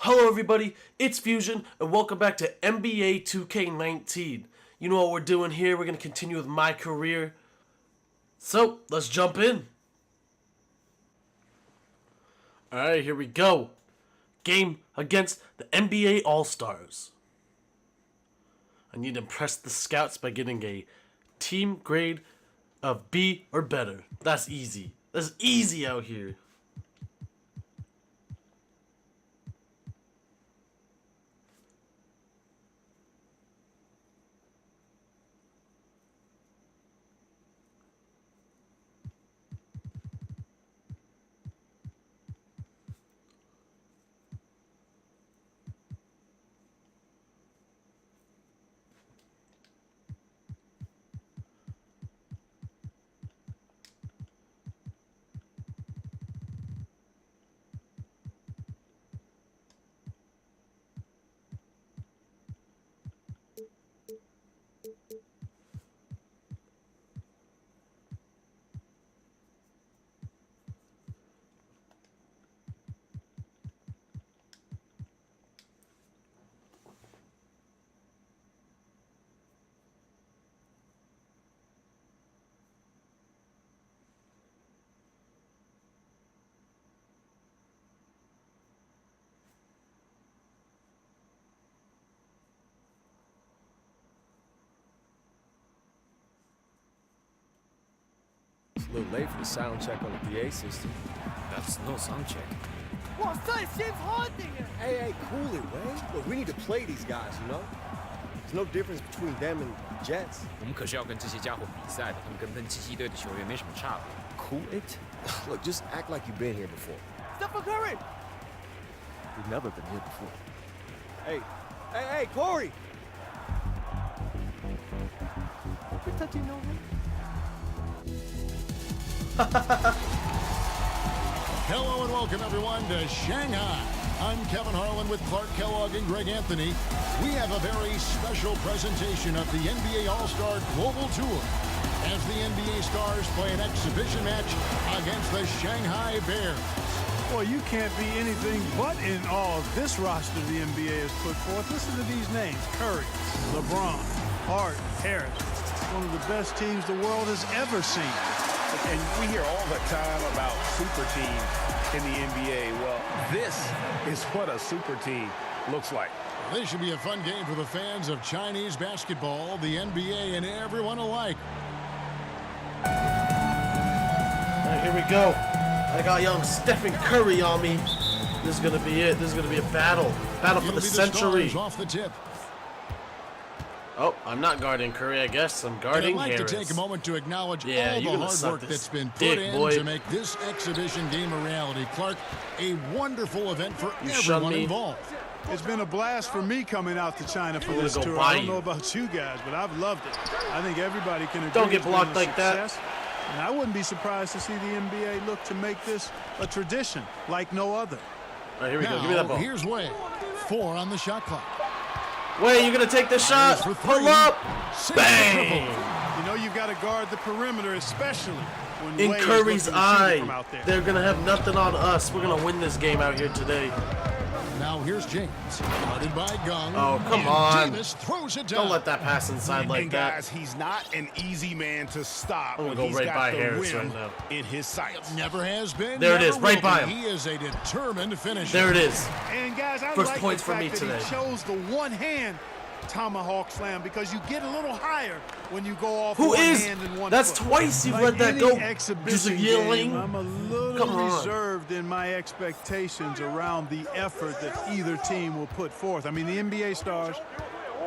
Hello everybody, it's Fusion, and welcome back to NBA 2K19. You know what we're doing here, we're going to continue with my career. So, let's jump in. Alright, here we go. Game against the NBA All-Stars. I need to impress the scouts by getting a team grade of B or better. That's easy. That's easy out here. It's a little late for the sound check on the PA system. That's no sound check. Hey, cool it, man. Look, we need to play these guys, you know? There's no difference between them and the Jets. 我们可是要跟这些家伙比赛的，他们跟喷气机队的球员没什么差别。Cool it? Look, just act like you've been here before. Stephen Curry! We've never been here before. Hey, Corey! You're touching no one. Hello and welcome everyone to Shanghai. I'm Kevin Harlan with Clark Kellogg and Greg Anthony. We have a very special presentation of the NBA All-Star Global Tour as the NBA Stars play an exhibition match against the Shanghai Bears. Well, you can't be anything but in awe of this roster the NBA has put forth. Listen to these names: Curry, LeBron, Hart, Harris. One of the best teams the world has ever seen. And we hear all the time about super teams in the NBA. Well, this is what a super team looks like. This should be a fun game for the fans of Chinese basketball, the NBA, and everyone alike. Alright, here we go. I got young Stephen Curry on me. This is going to be it. This is going to be a battle. Battle for It'll the be century. Stars off the tip. Oh, I'm not guarding Curry, I guess. I'm And guarding I'd like Harris. to take a moment to acknowledge Yeah, all you're the gonna hard suck work this that's been put dick, in boy. to make this exhibition game a reality. Clark, a wonderful event for You shun everyone me. involved. It's been a blast for me coming out to China for I'm gonna this go tour. buy I don't you. know about you guys, but I've loved it. I think everybody can agree. Don't get it's been blocked a like that. success. And I wouldn't be surprised to see the NBA look to make this a tradition like no other. Alright, here we go. Give me that Now, ball. here's Wade. 4 on the shot clock. Wait, you're going to take the shot? for Pull three. up. Six Bang. You know you've got to guard the perimeter, especially when In Wade is Curry's looking to shoot it eye. from out there. They're going to have nothing on us. We're going to win this game out here today. Now here's James. Guarded by Gung. Oh, come And on. Davis throws it down. Don't let that pass inside like and that. guys, he's not an easy man to stop. I'm gonna but go he's right got by the Harris win right now. in his sights. Never has been. There it never is, right will by be. him. He is a determined finisher. There it is. And guys, I First like points the for fact me that today. he chose the one-hand tomahawk slam because you get a little higher when you go off Who one is? hand and one That's foot. twice you've Like let that any go. exhibition Just yelling. game, I'm a little Come on. reserved in my expectations around the effort that either team will put forth. I mean, the NBA stars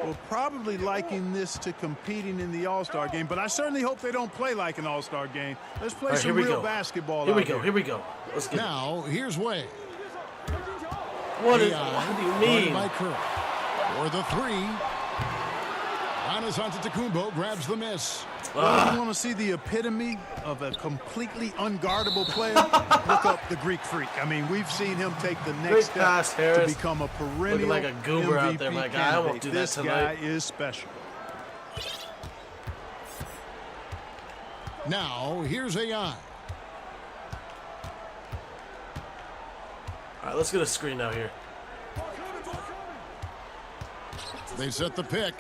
will probably liken this to competing in the All-Star game, but I certainly hope they don't play like an All-Star game. Let's play All right, some here we real go. basketball Here we out go. Here we go. Let's get it. Now here's Wade. What do you Guarded mean? by Curry. For the 3. Giannis Antetokounmpo grabs the miss. Well, if you want to see the epitome of a completely unguardable player, look up the Greek Freak. I mean, we've seen him take the Great next pass, step to Harris. become a perennial like a goober MVP out there, my guy. I won't candidate. do that This tonight. guy is special. Now here's AI. All right, let's get a screen out here. They set the pick.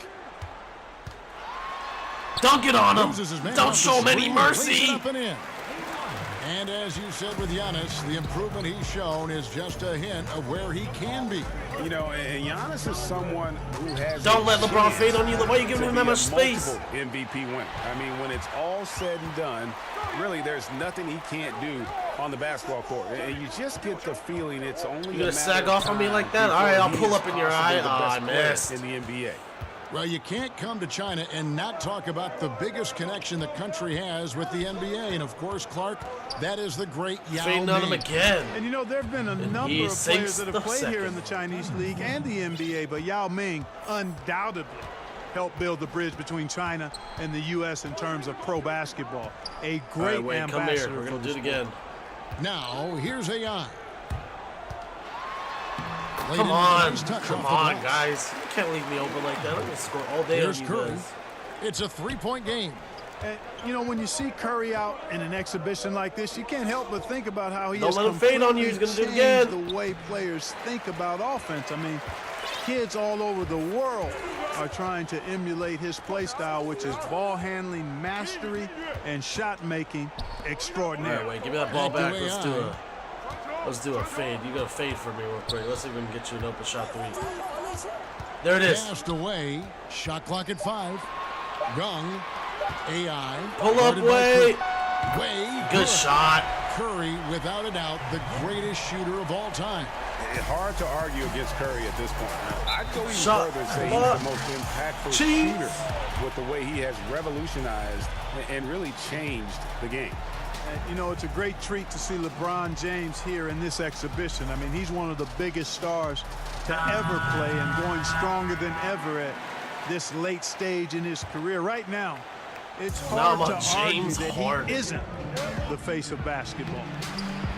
Dunk it on him. Loses his man Don't off show the him any screen, lays it mercy. up and in. And as you said with Giannis, the improvement he's shown is just a hint of where he can be. You know, and Giannis is someone who has. Don't let LeBron fade on you. Why are you giving him that much space? MVP winner. I mean, when it's all said and done, really, there's nothing he can't do on the basketball court. And you just get the feeling it's only. You gonna sag off on me like that? All right, I'll pull up in your eye. Oh, I missed. In the NBA. Well, you can't come to China and not talk about the biggest connection the country has with the NBA. And, of course, Clark, that is the great Yao Fading on him Ming. again. And, you know, there have been a number he of sinks players that the have played here in second. the Chinese League and the NBA, but Yao Ming undoubtedly helped build the bridge between China and the U.S. in terms of pro basketball. A All great right, Wade, come ambassador. here. We're for going the to do it again. Now, here's AI. Come on. Come on, guys. You can't leave me open like that. I'm going to score all day Here's on you Curry. guys. It's a three-point game. And, you know, when you see Curry out in an exhibition like this, you can't help but think about how he Don't has let him fade on you. He's completely gonna do it changed the way players think about offense. I mean, kids all over the world are trying to emulate his play style, which is ball handling mastery and shot making All extraordinary. right, Wade, give me that ball Back back. to Let's do a fade. You got to fade for me real quick. Let's see if we can get you an open shot 3. There it is. Passed away. Shot clock at 5. Young. AI. Pull up, guarded by Wade. Curry. Wade. Good shot. Curry, without a doubt, the greatest shooter of all time. It's hard to argue against Curry at this point. I'd go even Shot further and say he's up. the most impactful Cheese. shooter with the way he has revolutionized and really changed the game. And, you know, it's a great treat to see LeBron James here in this exhibition. I mean, he's one of the biggest stars to ever play and going stronger than ever at this late stage in his career. Right now, it's Now I'm hard on to argue James that Harden. he isn't the face of basketball.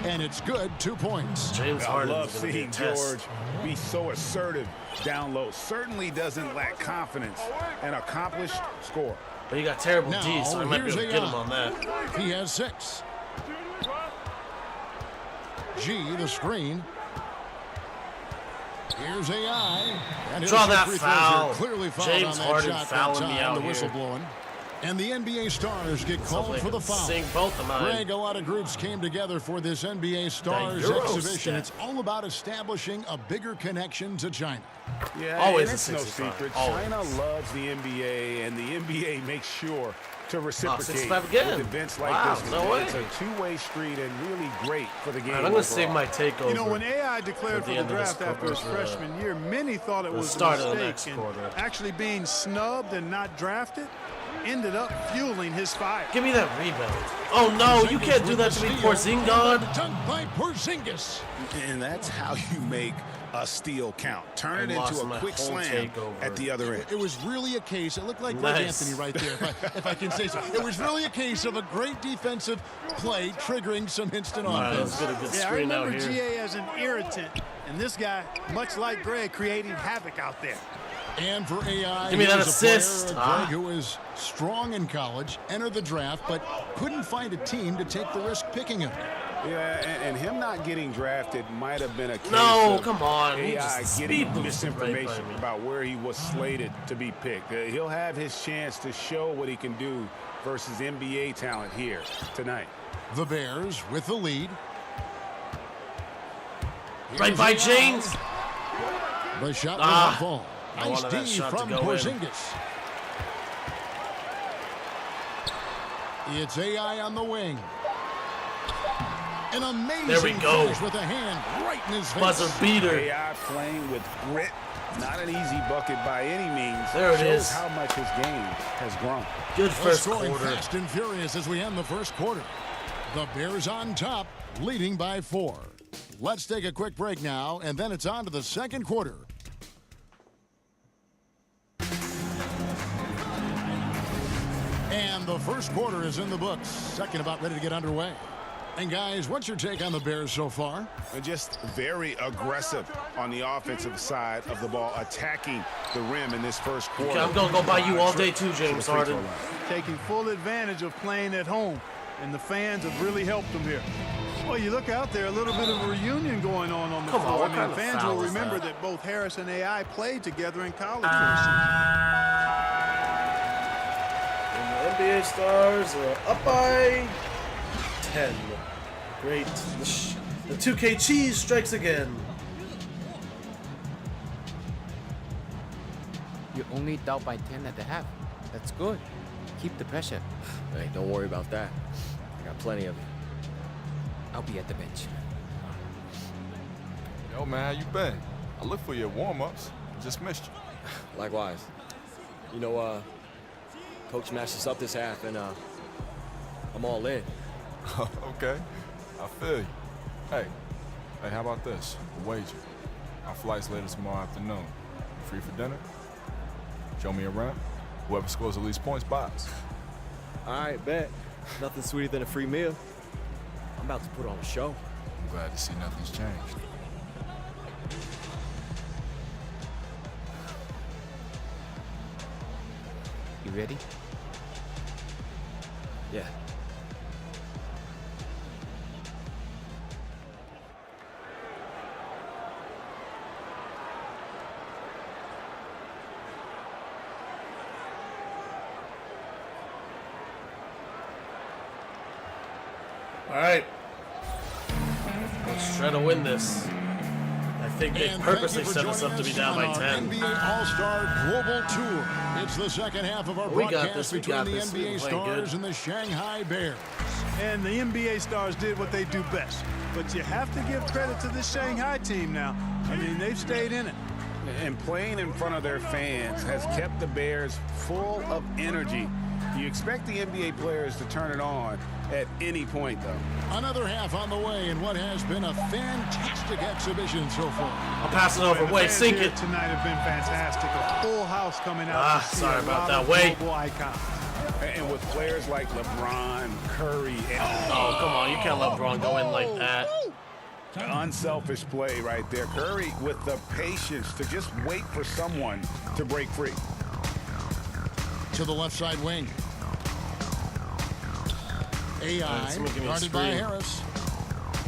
And it's good. 2 points. James I Harden love is going to be a seeing test. George be so assertive down low. Certainly doesn't lack confidence. An accomplished scorer. But he got terrible Now, D, so I might be able to here's get him AI. on that. He has 6. G, the screen. Here's AI. And his Draw that free throws foul. are clearly fouled James on that Harden shot fouling that me time, out the here. whistle blowing. And the NBA stars get called Hopefully I for the can foul. sing both of mine. Greg, a lot of groups came together for this NBA Stars Euro exhibition. step. It's all about establishing a bigger connection to China. Yeah, Always and a it's no 65. secret. Always. China loves the NBA, and the NBA makes sure to reciprocate 65 again. with events like Wow, this. no way. It's a two-way street and really great for the game. All right, I'm going to save my takeover. You know, when AI declared At for the the end of this draft after his quarter, freshman year, many thought it the was start of a the mistake. next quarter. And actually being snubbed and not drafted ended up fueling his fire. Give me that rebound. Oh, no, you can't do that to me, Porzingis. Dunked by Porzingis. And that's how you make a steal count. Turn I it lost into my a quick whole slam takeover. at the other end. It was really a case. It looked like Greg Nice. Anthony right there, if I can say so. It was really a case of a great defensive play triggering some instant All right, offense. let's get a good Yeah, I screen out remember here. GA as an irritant, and this guy, much like Greg, creating havoc out there. And for AI, Give me he that was assist. a player, Greg, who was strong in college, entered the draft, but couldn't find a team to take the risk picking him. Yeah, and him not getting drafted might have been a case No, of come on. He AI just getting speed boosted right by misinformation me. about where he was slated to be picked. He'll have his chance to show what he can do versus NBA talent here tonight. The Bears with the lead. Right Here's by AI. James. The shot will not fall. I Nice wanted that D shot to from go in. Porzingis. It's AI on the wing. An amazing There we go. finish with a hand right in his face. Buzzer beater. AI playing with grit. Not an easy bucket by any means. There it Shows is. how much his game has grown. Good The first scoring quarter. fast and furious as we end the first quarter. The Bears on top, leading by 4. Let's take a quick break now, and then it's on to the second quarter. And the first quarter is in the books. Second about ready to get underway. And guys, what's your take on the Bears so far? And just very aggressive on the offensive side of the ball, attacking the rim in this first quarter. Okay, I'm going to go by you all day too, James Harden. Taking full advantage of playing at home, and the fans have really helped him here. Well, you look out there, a little bit of a reunion going on the Come on, floor. what I kind mean, of fans foul will is remember that? that both Harris and AI played together in college for a season. And the NBA Stars are up by 10. Great. The 2K cheese strikes again. You're only down by 10 at the half. That's good. Keep the pressure. Hey, don't worry about that. I got plenty of it. I'll be at the bench. Yo, man, how you been? I looked for you at warm-ups. Just missed you. Likewise. You know, Coach matched us up this half, and I'm all in. Okay, I feel you. Hey, how about this? A wager. Our flight's later tomorrow afternoon. You free for dinner? Show me around. Whoever scores the least points buys. All right, bet. Nothing sweeter than a free meal. I'm about to put on a show. I'm glad to see nothing's changed. You ready? Yeah. All right. Let's try to win this. I think they And purposely thank you for set us up to be joining down by on our 10. NBA All-Star Global Tour. It's the second half of our We got broadcast this, we between got the this. We're NBA playing good. Stars and the Shanghai Bears. And the NBA Stars did what they do best. But you have to give credit to this Shanghai team now. I mean, they've stayed in it. And playing in front of their fans has kept the Bears full of energy. You expect the NBA players to turn it on at any point, though. Another half on the way in what has been a fantastic exhibition so far. I'll pass it over. The Wait, fans sink here it. tonight have been fantastic. A full house coming out. Ah, to see sorry a about lot that. of Wait. global icons. And with players like LeBron, Curry, and Oh, come on. You can't let LeBron go in like that. unselfish play right there. Curry with the patience to just wait for someone to break free. To the left side wing. AI someone give me a guarded by screen. Harris.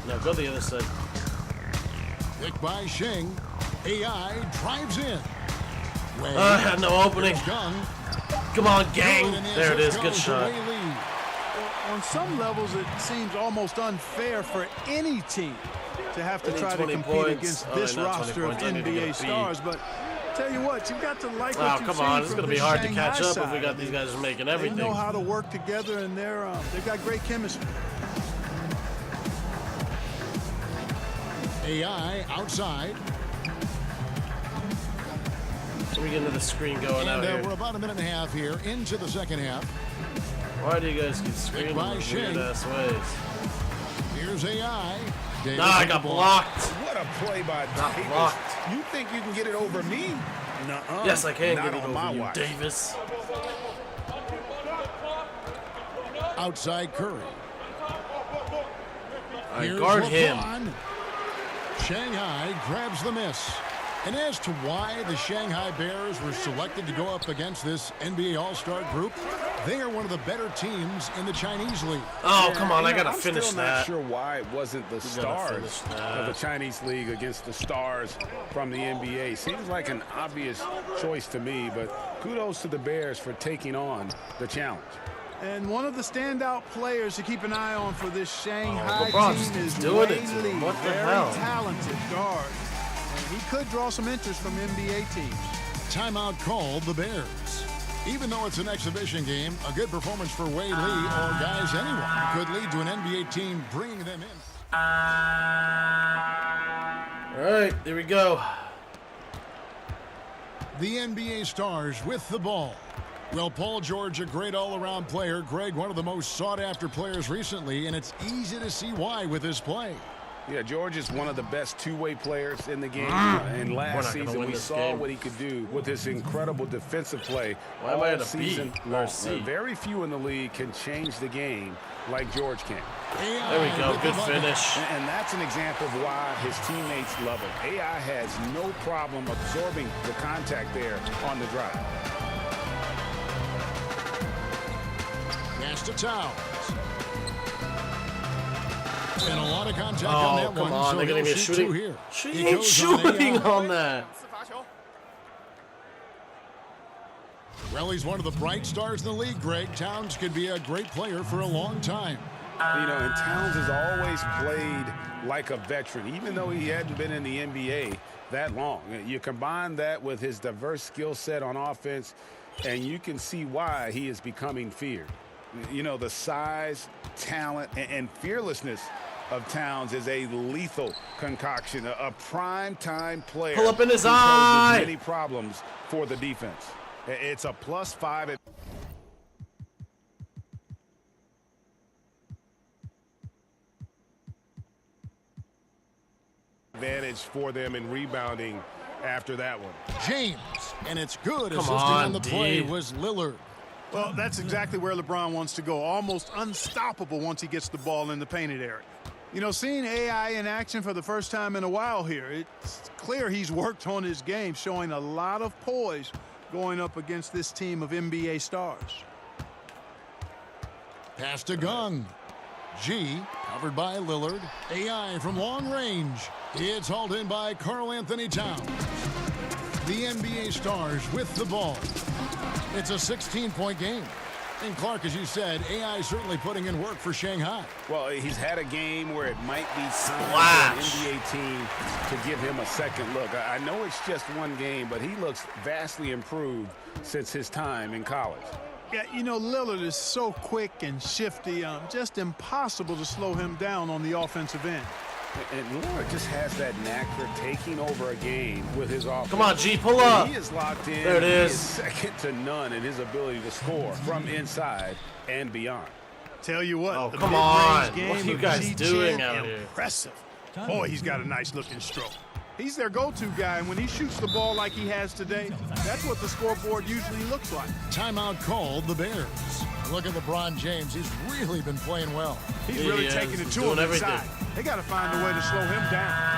No, go to the other side. Picked by Shing. AI drives in. Wade. I had no opening. Gunn. Come on, gang. Good, and the There it is. assist Good goes to shot. Wade Lee. On some levels, it seems almost unfair for any team to have to They need try to 20 compete points. against Oh, this not 20 roster of points. I need to get a NBA B. stars. But tell you what, you've got to like Oh, what you've come seen on. It's from going to be this hard to Shanghai catch up if we side. got these guys making They everything. know how to work together, and they've got great chemistry. AI outside. So we get into the screen going out And we're here. about a minute and a half here into the second half. Why do you guys keep screaming by in Shing. weird-ass ways? Here's AI. Davis Nah, I with got the ball. blocked. What a play by Got Davis. blocked. You think you can get it over me? Nuh-uh. Yes, I can Not get it on over my you, watch. Davis. Outside Curry. I Here's guard him. LeBron. Shanghai grabs the miss. And as to why the Shanghai Bears were selected to go up against this NBA All-Star group, they are one of the better teams in the Chinese league. Oh, come on. I You know, got to finish I'm still that. not sure why it wasn't the gotta stars finish that. of the Chinese league against the stars from the NBA. Seems like an obvious choice to me, but kudos to the Bears for taking on the challenge. And one of the standout players to keep an eye on for this Shanghai LeBron just team keeps is doing it Wade to Lee. him. What the Very hell? talented guard. And he could draw some interest from NBA teams. Timeout called the Bears. Even though it's an exhibition game, a good performance for Wade Lee or guys anyone could lead to an NBA team bringing them in. All right, here we go. The NBA Stars with the ball. Well, Paul George, a great all-around player. Greg, one of the most sought-after players recently, and it's easy to see why with his play. Yeah, George is one of the best two-way players in the game. And We're last not gonna season, win we this saw game. what he could do with his incredible defensive play Why am all I at a B season or long. C? Very few in the league can change the game like George can. There we go. Good finish. And that's an example of why his teammates love him. AI has no problem absorbing the contact there on the drive. Pass to Towns. And a lot of contact on Oh, that come one, on. so They're going he'll to be shoot shooting. two here. She He ain't goes on shooting AI. on that. Well, he's one of the bright stars in the league, Greg. Towns could be a great player for a long time. You know, and Towns has always played like a veteran, even though he hadn't been in the NBA that long. You combine that with his diverse skill set on offense, and you can see why he is becoming feared. You know, the size, talent, and fearlessness of Towns is a lethal concoction, a prime-time player. Pull up in his who poses eye. many problems for the defense. It's a +5. Advantage for them in rebounding after that one. James, and it's good. Come Assisting on, on the play D. was Lillard. Well, that's exactly where LeBron wants to go. Almost unstoppable once he gets the ball in the painted area. You know, seeing AI in action for the first time in a while here, it's clear he's worked on his game, showing a lot of poise going up against this team of NBA stars. Pass to Gung. G, covered by Lillard. AI from long range. It's hauled in by Karl Anthony Towns. The NBA stars with the ball. It's a 16-point game. And Clark, as you said, AI certainly putting in work for Shanghai. Well, he's had a game where it might be time Splash. for an NBA team to give him a second look. I know it's just one game, but he looks vastly improved since his time in college. Yeah, you know, Lillard is so quick and shifty, just impossible to slow him down on the offensive end. And Lillard just has that knack for taking over a game with his offense. Come on, G, pull When up. he is locked in. There it He is. second to none in his ability to score from inside and beyond. Tell you what, Oh, the come mid-range on. game What are you of guys G doing Chin, out here? impressive. Boy, he's got a nice-looking stroke. He's their go-to guy, and when he shoots the ball like he has today, that's what the scoreboard usually looks like. Timeout called the Bears. Look at LeBron James. He's really been playing well. He's Yeah, really he is. taking it He's to doing him everything. inside. They got to find a way to slow him down.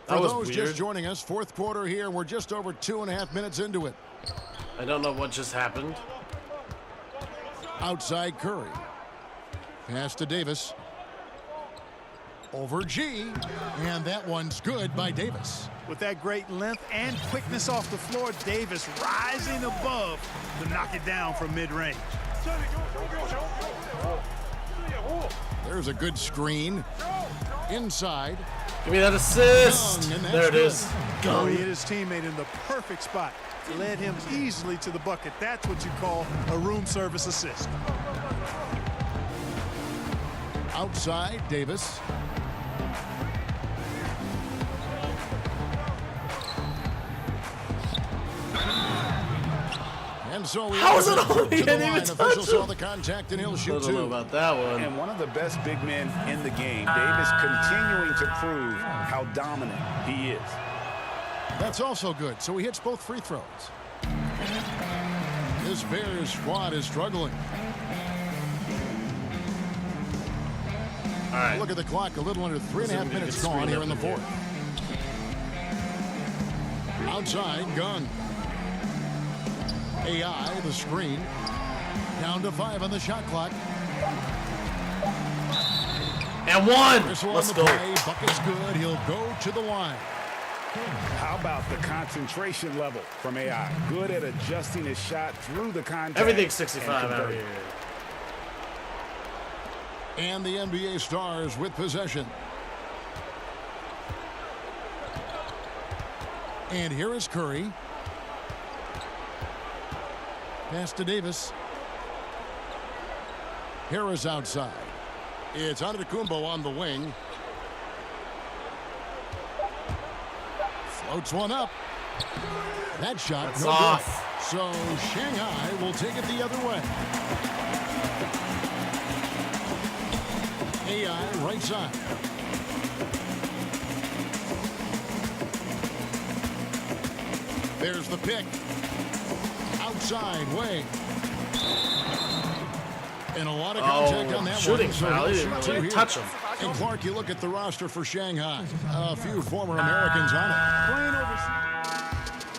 For That was those weird. just joining us, fourth quarter here. We're just over 2.5 minutes into it. I don't know what just happened. Outside Curry. Pass to Davis. Over G. And that one's good by Davis. With that great length and quickness off the floor, Davis rising above to knock it down from mid-range. There's a good screen. Inside. Give me that assist. Gung, and that's There it is. Oh, he Gung. hit his teammate in the perfect spot. Led him easily to the bucket. That's what you call a room service assist. Outside Davis. And so we How is it are on? to He the didn't line. even touch Official saw him. the contact and he'll I shoot don't know two. about that one. And one of the best big men in the game, Davis continuing to prove how dominant he is. That's also good. So he hits both free throws. This Bears squad is struggling. All right. Look at the clock. A little under 3.5 minutes gone here in the fourth. Outside, Gung. AI, the screen. Down to 5 on the shot clock. And one. Whistle on Let's the go. play. Bucket's good. He'll go to the line. How about the concentration level from AI? Good at adjusting his shot through the contact. Everything's and 65 out converting. here. And the NBA stars with possession. And here is Curry. Pass to Davis. Harris outside. It's Antetokounmpo on the wing. Floats one up. That shot That's no off. good. So Shanghai will take it the other way. AI right side. There's the pick. Outside way. And a lot of contact on that shooting one. So foul. he'll He shoot didn't two really here. touch him. And Clark, you look at the roster for Shanghai. A few former Americans on it. Playing overseas.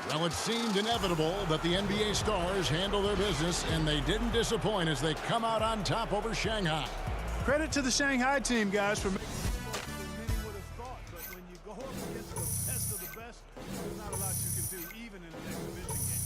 Well, it seemed inevitable that the NBA stars handle their business, and they didn't disappoint as they come out on top over Shanghai. Credit to the Shanghai team, guys, for making many would have thought. But when you go up against the best of the best, there's not a lot you can do, even in an exhibition game.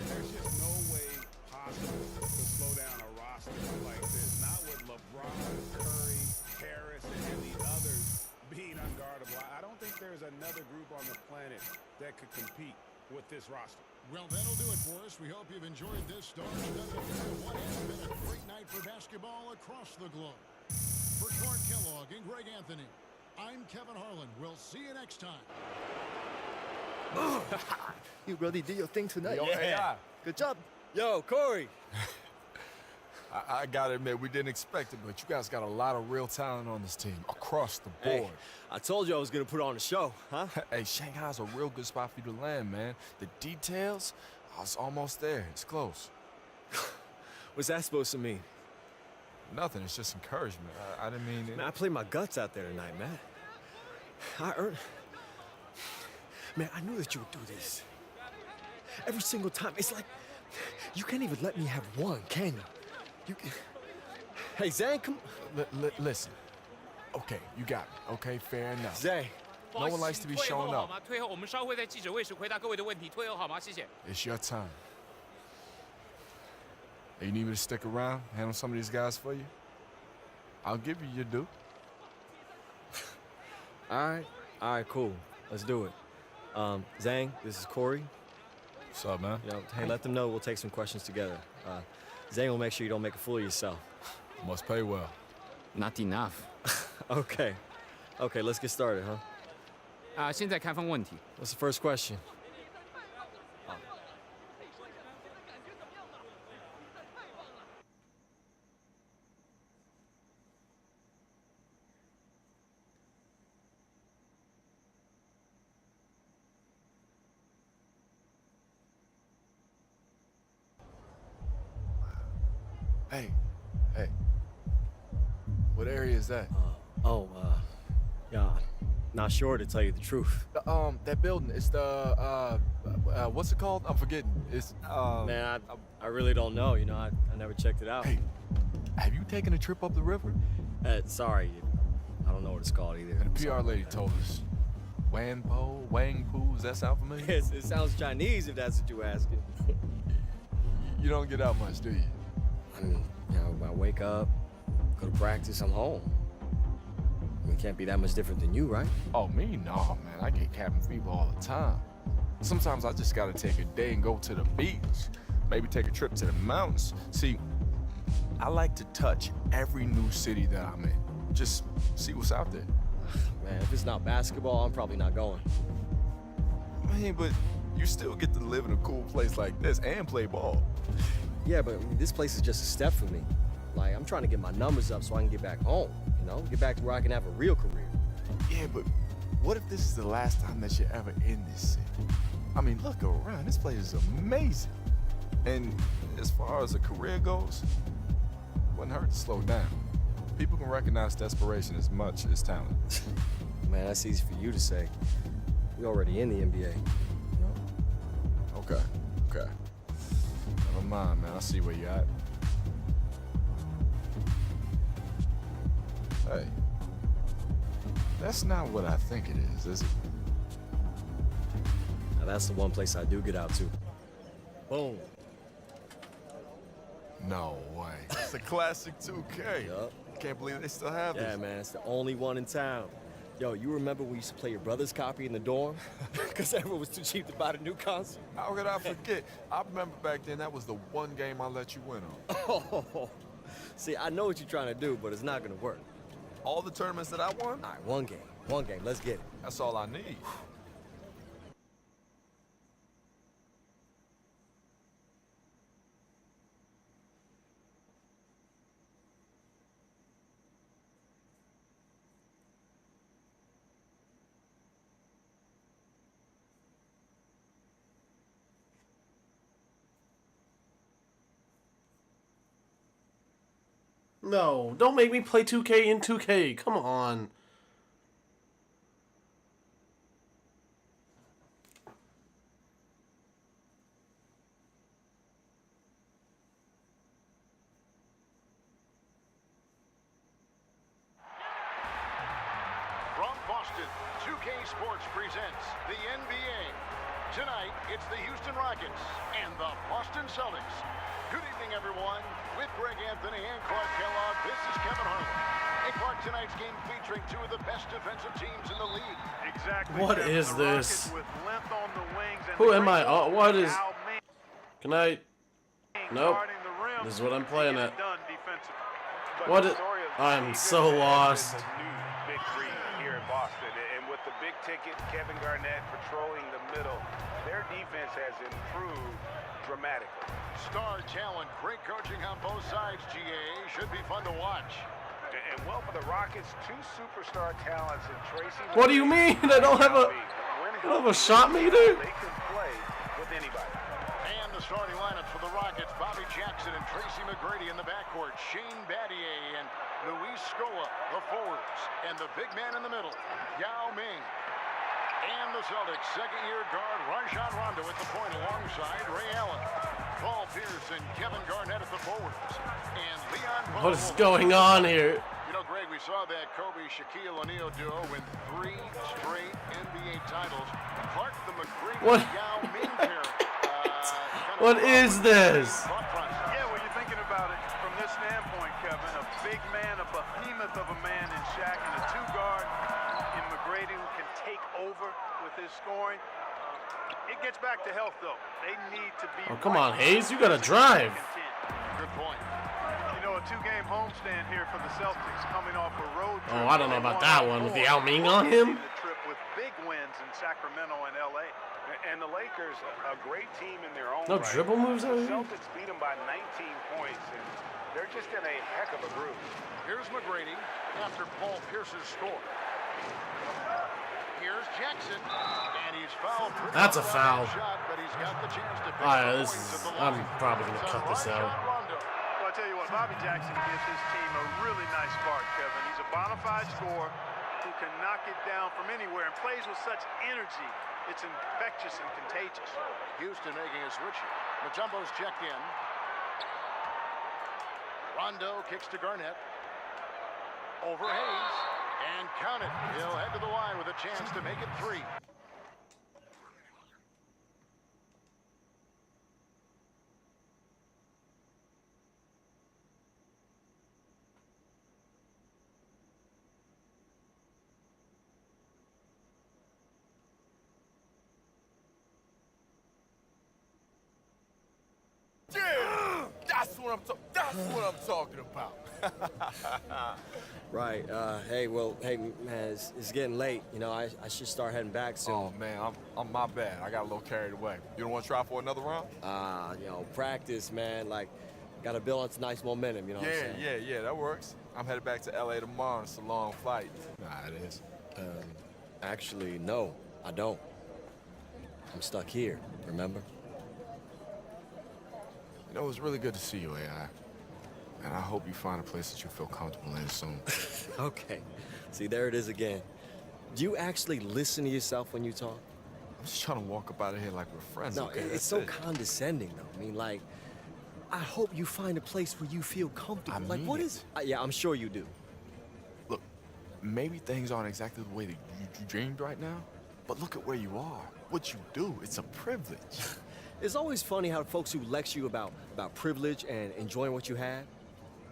There's just no way possible to slow down a roster like this. Not with LeBron, Curry, Harris, and the others being unguardable. I don't think there's another group on the planet that could compete with this roster. Well, that'll do it for us. We hope you've enjoyed this star-studded affair of what has been a great night for basketball across the globe. For Clark Kellogg and Greg Anthony, I'm Kevin Harlan. We'll see you next time. You really did your thing tonight. Yo, AI. Good job. Yo, Corey. I gotta admit, we didn't expect it, but you guys got a lot of real talent on this team across the board. Hey, I told you I was going to put on a show, huh? Hey, Shanghai's a real good spot for you to land, man. The details, it's almost there. It's close. What's that supposed to mean? Nothing. It's just encouragement. I didn't mean it. Man, I played my guts out there tonight, man. I earned... Man, I knew that you would do this. Every single time. It's like, you can't even let me have one, can you? Hey, Zane, come... Listen. Okay, you got me. Okay, fair enough. Zane. No one likes to be showing up. 退后，我们稍后在记者会时回答各位的问题。退后好吗？谢谢。 It's your time. Hey, you need me to stick around, handle some of these guys for you? I'll give you your due. All right, cool. Let's do it. Zane, this is Corey. What's up, man? You know, hey, let them know we'll take some questions together. Zane will make sure you don't make a fool of yourself. Must pay well. Not enough. Okay, let's get started, huh? 现在开放问题。 What's the first question? Hey. What area is that? Yeah, not sure to tell you the truth. That building. It's the what's it called? I'm forgetting. It's Man, I really don't know. You know, I never checked it out. Hey, have you taken a trip up the river? Sorry, I don't know what it's called either. And the PR lady told us. Wangpo, does that sound familiar? It sounds Chinese if that's what you're asking. You don't get out much, do you? I mean, you know, I wake up, go to practice, I'm home. I mean, it can't be that much different than you, right? Oh, me? No, man. I get cabin fever all the time. Sometimes I just gotta take a day and go to the beach. Maybe take a trip to the mountains. See, I like to touch every new city that I'm in. Just see what's out there. Man, if it's not basketball, I'm probably not going. I mean, but you still get to live in a cool place like this and play ball. Yeah, but I mean, this place is just a step for me. Like, I'm trying to get my numbers up so I can get back home, you know? Get back to where I can have a real career. Yeah, but what if this is the last time that you're ever in this city? I mean, look around. This place is amazing. And as far as a career goes, it wouldn't hurt to slow down. People can recognize desperation as much as talent. Man, that's easy for you to say. We already in the NBA, you know? Okay. Never mind, man. I see where you're at. Hey, that's not what I think it is it? Now, that's the one place I do get out to. Boom. No way. It's a classic 2K. Yup. Can't believe they still have Yeah, this. man, it's the only one in town. Yo, you remember when we used to play your brother's copy in the dorm? Because everyone was too cheap to buy the new console. How could I forget? I remember back then that was the one game I let you win on. Oh, See, I know what you're trying to do, but it's not gonna work. All the tournaments that I won, All right, one game, let's get it. that's all I need. No, don't make me play 2K in 2K. Come on. From Boston, 2K Sports presents the NBA. Tonight, it's the Houston Rockets and the Boston Celtics. Good evening, everyone. With Greg Anthony and Clark Kellogg, this is Kevin Harlan. Hey, Clark, tonight's game featuring two of the best defensive teams in the league. Exactly. What Kevin. is The this? Rockets with length on the wings and Who the am I? great Oh, what is... Yao Ming Can I... Nope. guarding the rim This is what I'm to playing get at. it done defensively. What is... I'm so lost. The new big three here in Boston, and with the big ticket, Kevin Garnett patrolling the middle, their defense has improved dramatically. Star talent, great coaching on both sides, GA. Should be fun to watch. And well, for the Rockets, two superstar talents in Tracy. What do you mean? I don't have a... I don't have a shot meter? They can play with anybody. And the starting lineups for the Rockets, Bobby Jackson and Tracy McGrady in the backcourt, Shane Battier and Luis Scola, the forwards, and the big man in the middle, Yao Ming. And the Celtics, second-year guard Rajon Rondo at the point alongside Ray Allen. Paul Pierce and Kevin Garnett at the forwards. And Leon What is going on here? You know, Greg, we saw that Kobe-Shaquille O'Neal duo win 3 straight NBA titles. Clark, the McGrady, What? Yao Ming pairing. What is this? Yeah, well, you're thinking about it from this standpoint, Kevin. A big man, a behemoth of a man in Shaq, and a two-guard in McGrady who can take over with his scoring. It gets back to health, though. They need to be... Oh, come on, Hayes. You gotta drive. Good point. You know, a two-game homestand here for the Celtics coming off a road trip. Oh, I don't know about that one with the Yao Ming on Ending him. the trip with big wins in Sacramento and L.A. And the Lakers, a great team in their own No right. dribble moves The out here? Celtics beat them by 19 points, and they're just in a heck of a groove. Here's McGrady after Paul Pierce's score. Here's Jackson, and he's fouled. That's a foul. Shot, but he's got the chance to pick Alright, up this points is... at the I'm line. probably gonna So cut this Rajon out. Rondo. Well, I tell you what, Bobby Jackson gives his team a really nice spark, Kevin. He's a bona fide scorer who can knock it down from anywhere and plays with such energy. It's infectious and contagious. Houston making a switch here. Mutombo's checked in. Rondo kicks to Garnett. Over Hayes. And count it. He'll head to the line with a chance to make it 3. Yeah, that's what I'm talking about. Right, hey, man, it's getting late. You know, I should start heading back soon. Oh man, I'm my bad. I got a little carried away. You don't want to try for another round? You know, practice, man. Like, gotta build on tonight's momentum. You know what I'm saying? Yeah, that works. I'm headed back to LA tomorrow. It's a long flight. Nah, it is. Actually, no, I don't. I'm stuck here. Remember? You know, it's really good to see you, AI. And I hope you find a place that you feel comfortable in soon. Okay. See, there it is again. Do you actually listen to yourself when you talk? I'm just trying to walk up out of here like we're friends. No, okay? it's That's so it. condescending, though. I mean, like, I hope you find a place where you feel comfortable. I Like, mean what it. is? Yeah, I'm sure you do. Look, maybe things aren't exactly the way that you dreamed right now, but look at where you are. What you do, it's a privilege. It's always funny how folks who lecture you about privilege and enjoying what you have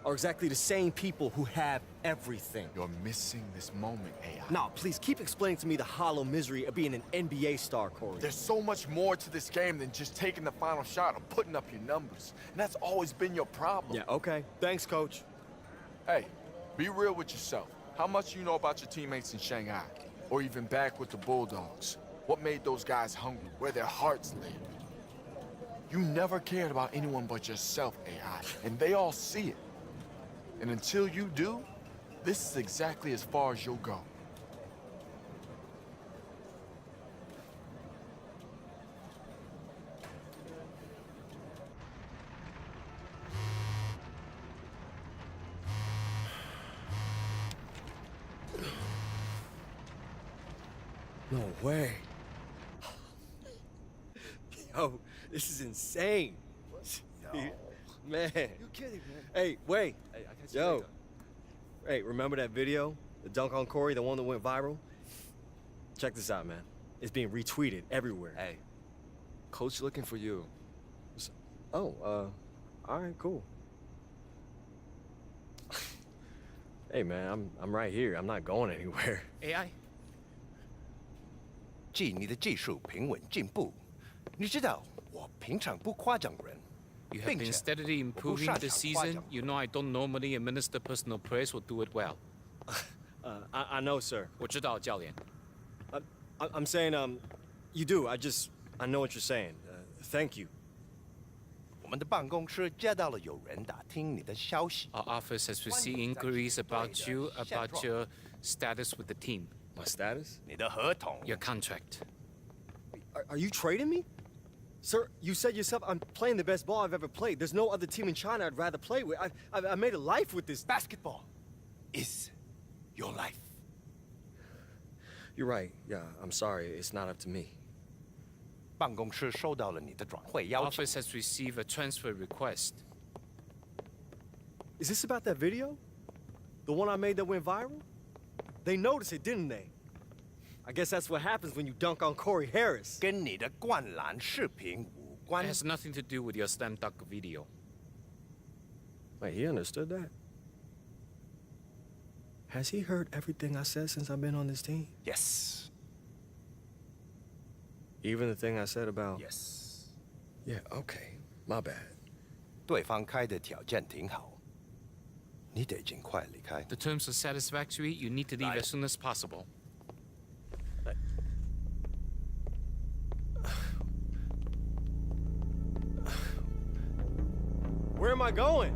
are exactly the same people who have everything. You're missing this moment, AI. Now, please keep explaining to me the hollow misery of being an NBA star, Corey. There's so much more to this game than just taking the final shot or putting up your numbers. And that's always been your problem. Yeah, okay. Thanks, Coach. Hey, be real with yourself. How much do you know about your teammates in Shanghai? Or even back with the Bulldogs? What made those guys hungry? Where their hearts live? You never cared about anyone but yourself, AI, and they all see it. And until you do, this is exactly as far as you'll go. No way. Yo, this is insane. Man. You kidding, man? Hey, wait. Hey, I can see Yo. later. Hey, remember that video? The dunk on Corey, the one that went viral? Check this out, man. It's being retweeted everywhere. Hey, Coach looking for you. Oh, all right, cool. Hey, man, I'm right here. I'm not going anywhere. AI? 记你的技术平稳进步。你知道，我平常不夸奖人， You have 并 been 且 steadily 我不 improving 擅 this 长夸 season. 奖。 You know I don't normally administer personal praise or do it well. I know, sir. 我知道，教练。 I'm saying, you do. I know what you're saying. Thank you. 我们的办公室接到了有人打听你的消息。 Our office has received inquiries about you, about your status with the team, My status? 你的合同， your contract. Are you trading me? Sir, you said yourself I'm playing the best ball I've ever played. There's no other team in China I'd rather play with. I made a life with this. basketball is your life。 You're right. Yeah, I'm sorry. It's not up to me. 办公室收到了你的转会邀请。 Office has received a transfer request. Is this about that video? The one I made that went viral? They noticed it, didn't they? I guess that's what happens when you dunk on Corey Harris. 跟你的灌篮视频无 It 关。 has nothing to do with your slam dunk video. Wait, he understood that? Has he heard everything I said since I've been on this team? Yes, Even the thing I said about... yes。 Yeah, okay. My bad. 对方开的条件挺好，你得尽快离开。 The terms are satisfactory. You need to leave as soon as possible. Where am I going?